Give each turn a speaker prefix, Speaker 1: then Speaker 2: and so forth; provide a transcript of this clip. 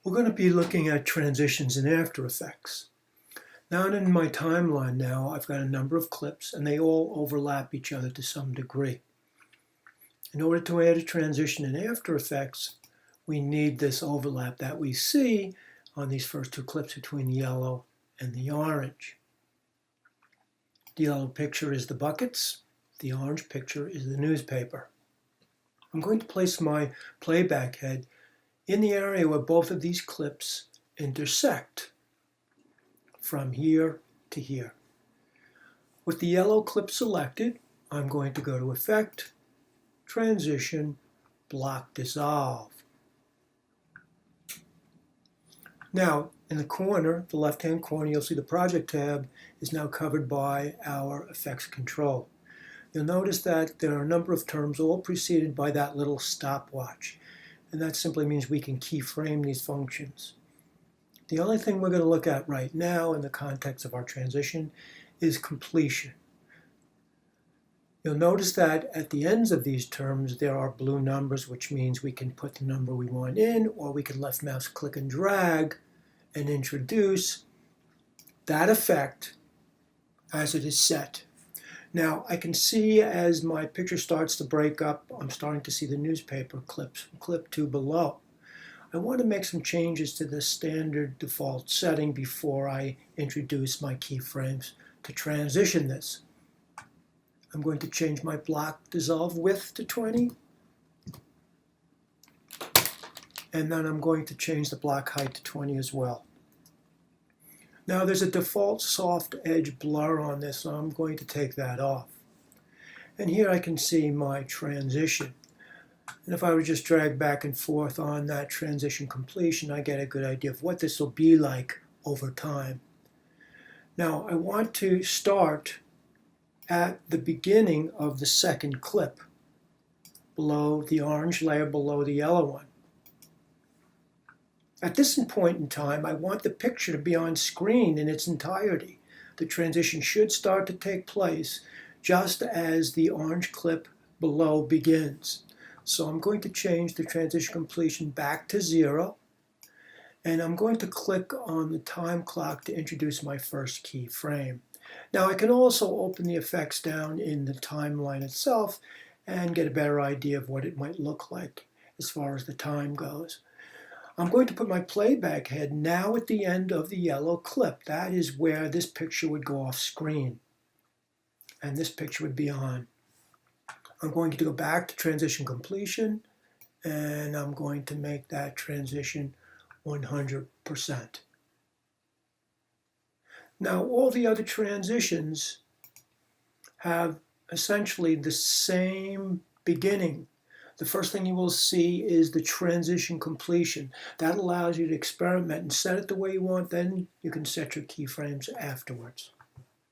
Speaker 1: We're going to be looking at transitions in After Effects. Now in my timeline now, I've got a number of clips and they all overlap each other to some degree. In order to add a transition in After Effects, we need this overlap that we see on these first two clips between the yellow and the orange. The yellow picture is the buckets, the orange picture is the newspaper. I'm going to place my playback head in the area where both of these clips intersect, from here to here. With the yellow clip selected, I'm going to go to Effect, Transition, Block Dissolve. Now, in the corner, the left-hand corner, you'll see the Project tab is now covered by our Effects control. You'll notice that there are a number of terms all preceded by that little stopwatch, and that simply means we can keyframe these functions. The only thing we're going to look at right now in the context of our transition is completion. You'll notice that at the ends of these terms there are blue numbers, which means we can put the number we want in, or we can left mouse click and drag and introduce that effect as it is set. Now I can see as my picture starts to break up, I'm starting to see the newspaper clips from clip 2 below. I want to make some changes to the standard default setting before I introduce my keyframes to transition this. I'm going to change my block dissolve width to 20. And then I'm going to change the block height to 20 as well. Now there's a default soft edge blur on this, so I'm going to take that off. And here I can see my transition. And if I would just drag back and forth on that transition completion, I get a good idea of what this will be like over time. Now I want to start at the beginning of the second clip, below the orange layer, below the yellow one. At this point in time, I want the picture to be on screen in its entirety. The transition should start to take place just as the orange clip below begins. So I'm going to change the transition completion back to 0, and I'm going to click on the time clock to introduce my first keyframe. Now I can also open the effects down in the timeline itself and get a better idea of what it might look like as far as the time goes. I'm going to put my playback head now at the end of the yellow clip. That is where this picture would go off screen, and this picture would be on. I'm going to go back to transition completion, and I'm going to make that transition 100%. Now, all the other transitions have essentially the same beginning. The first thing you will see is the transition completion. That allows you to experiment and set it the way you want, then you can set your keyframes afterwards.